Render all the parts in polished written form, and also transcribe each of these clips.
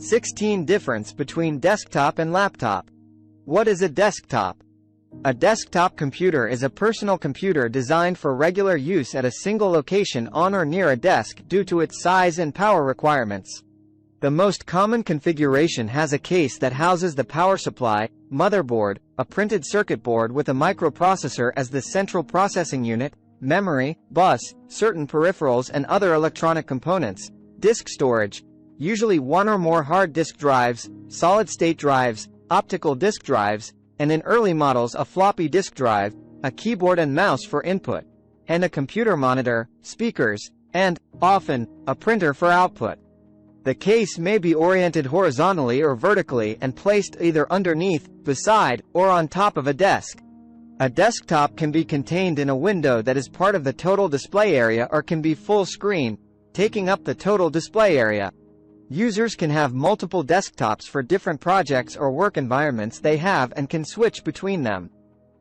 16 Difference between desktop and laptop. What is a desktop? A desktop computer is a personal computer designed for regular use at a single location on or near a desk due to its size and power requirements. The most common configuration has a case that houses the power supply, motherboard, a printed circuit board with a microprocessor as the central processing unit, memory, bus, certain peripherals and other electronic components, disk storage, usually one or more hard disk drives, solid-state drives, optical disk drives, and in early models a floppy disk drive, a keyboard and mouse for input, and a computer monitor, speakers, and, often, a printer for output. The case may be oriented horizontally or vertically and placed either underneath, beside, or on top of a desk. A desktop can be contained in a window that is part of the total display area or can be full screen, taking up the total display area. Users can have multiple desktops for different projects or work environments they have and can switch between them.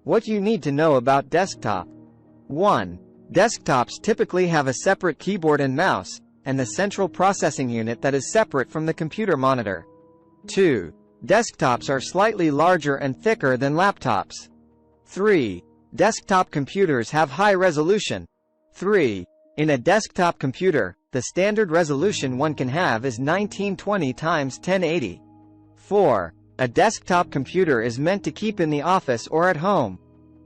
What you need to know about desktop. 1. Desktops typically have a separate keyboard and mouse, and the central processing unit that is separate from the computer monitor. 2. Desktops are slightly larger and thicker than laptops. 3. Desktop computers have high resolution. 3. In a desktop computer, the standard resolution one can have is 1920 x 1080. 4. A desktop computer is meant to keep in the office or at home.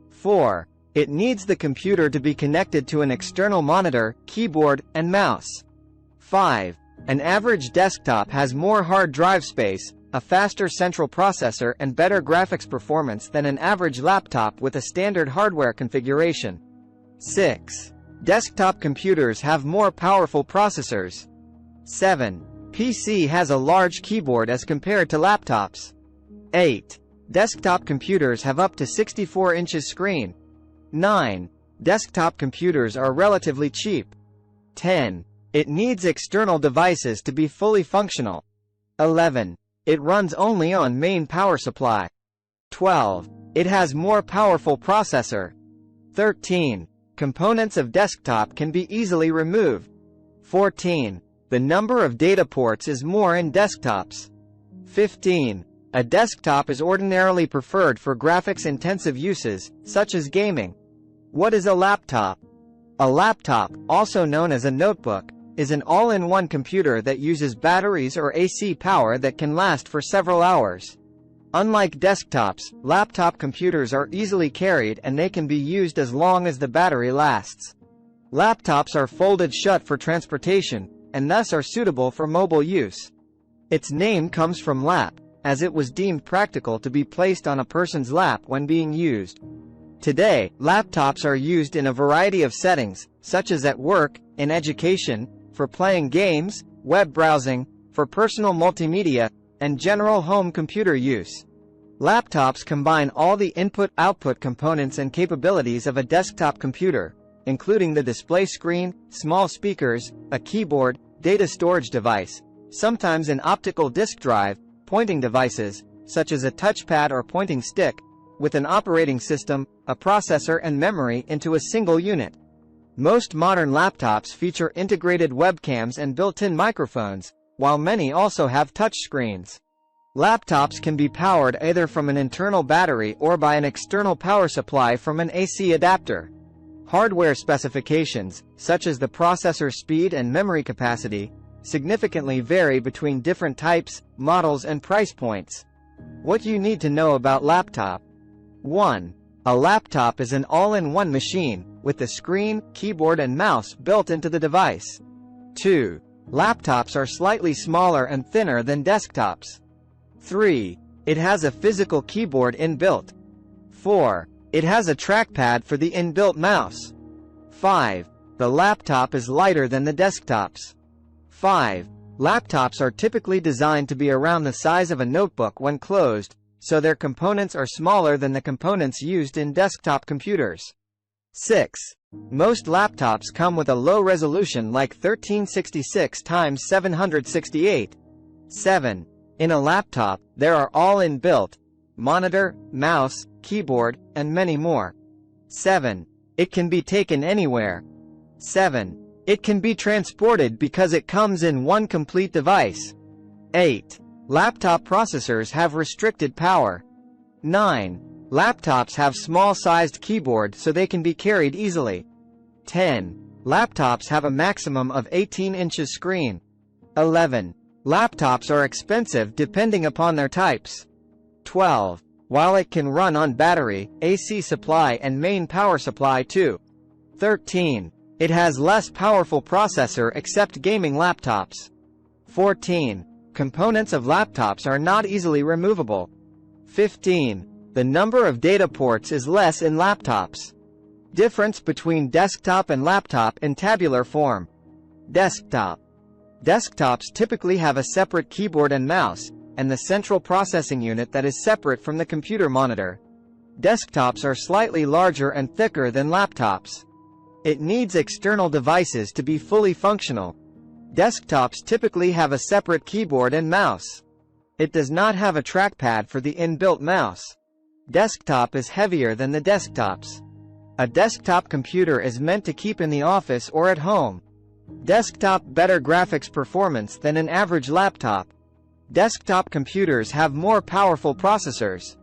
4. It needs the computer to be connected to an external monitor, keyboard, and mouse. 5. An average desktop has more hard drive space, a faster central processor and better graphics performance than an average laptop with a standard hardware configuration. 6. Desktop computers have more powerful processors. 7. PC has a large keyboard as compared to laptops. 8. Desktop computers have up to 64 inches screen. 9. Desktop computers are relatively cheap. 10. It needs external devices to be fully functional. 11. It runs only on main power supply. 12. It has more powerful processor. 13. Components of desktop can be easily removed. 14. The number of data ports is more in desktops. 15. A desktop is ordinarily preferred for graphics-intensive uses, such as gaming. What is a laptop? A laptop, also known as a notebook, is an all-in-one computer that uses batteries or AC power that can last for several hours. Unlike desktops, laptop computers are easily carried and they can be used as long as the battery lasts. Laptops are folded shut for transportation, and thus are suitable for mobile use. Its name comes from lap, as it was deemed practical to be placed on a person's lap when being used. Today, laptops are used in a variety of settings, such as at work, in education, for playing games, web browsing, for personal multimedia, and general home computer use. Laptops combine all the input-output components and capabilities of a desktop computer, including the display screen, small speakers, a keyboard, data storage device, sometimes an optical disk drive, pointing devices, such as a touchpad or pointing stick, with an operating system, a processor and memory into a single unit. Most modern laptops feature integrated webcams and built-in microphones, while many also have touchscreens. Laptops can be powered either from an internal battery or by an external power supply from an AC adapter. Hardware specifications, such as the processor speed and memory capacity, significantly vary between different types, models and price points. What you need to know about laptop. 1. A laptop is an all-in-one machine, with the screen, keyboard and mouse built into the device. 2. Laptops are slightly smaller and thinner than desktops. 3. It has a physical keyboard inbuilt. 4. It has a trackpad for the inbuilt mouse. 5. The laptop is lighter than the desktops. 5. Laptops are typically designed to be around the size of a notebook when closed, so their components are smaller than the components used in desktop computers. 6. Most laptops come with a low resolution like 1366 x 768. 7. In a laptop, there are all inbuilt monitor, mouse, keyboard, and many more. 7. It can be taken anywhere. 7. It can be transported because it comes in one complete device. 8. Laptop processors have restricted power. 9. Laptops have small-sized keyboard so they can be carried easily. 10. Laptops have a maximum of 18 inches screen. 11. Laptops are expensive depending upon their types. 12. While it can run on battery, AC supply and main power supply too. 13. It has less powerful processor except gaming laptops. 14. Components of laptops are not easily removable. 15. The number of data ports is less in laptops. Difference between desktop and laptop in tabular form. Desktop. Desktops typically have a separate keyboard and mouse, and the central processing unit that is separate from the computer monitor. Desktops are slightly larger and thicker than laptops. It needs external devices to be fully functional. Desktops typically have a separate keyboard and mouse. It does not have a trackpad for the inbuilt mouse. Desktop is heavier than the desktops. A desktop computer is meant to keep in the office or at home. Desktop better graphics performance than an average laptop. Desktop computers have more powerful processors.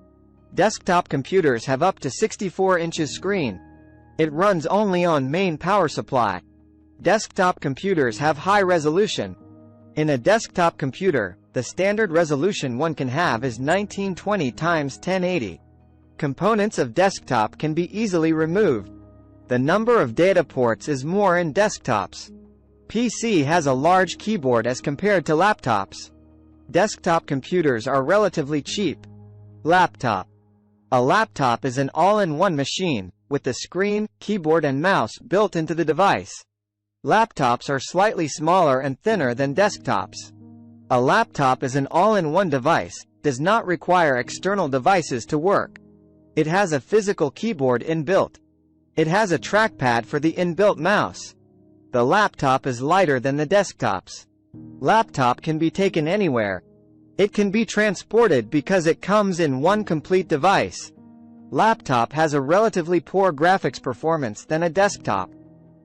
Desktop computers have up to 64 inches screen. It runs only on main power supply. Desktop computers have high resolution. In a desktop computer, the standard resolution one can have is 1920 x 1080. Components of desktop can be easily removed. The number of data ports is more in desktops. PC has a large keyboard as compared to laptops. Desktop computers are relatively cheap. Laptop. A laptop is an all-in-one machine, with the screen, keyboard and mouse built into the device. Laptops are slightly smaller and thinner than desktops. A laptop is an all-in-one device, does not require external devices to work. It has a physical keyboard inbuilt. It has a trackpad for the inbuilt mouse. The laptop is lighter than the desktops. Laptop can be taken anywhere. It can be transported because it comes in one complete device. Laptop has a relatively poor graphics performance than a desktop.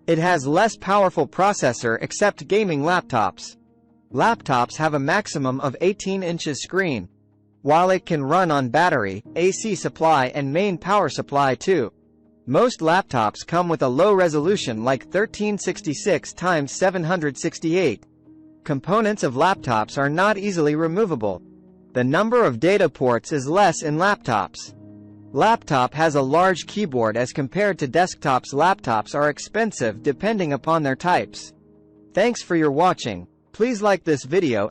It has less powerful processor except gaming laptops. Laptops have a maximum of 18 inches screen. While it can run on battery, AC supply and main power supply too. Most laptops come with a low resolution like 1366 x 768. Components of laptops are not easily removable. The number of data ports is less in laptops. Laptop has a large keyboard as compared to desktops. Laptops are expensive depending upon their types. Thanks for your watching. Please like this video.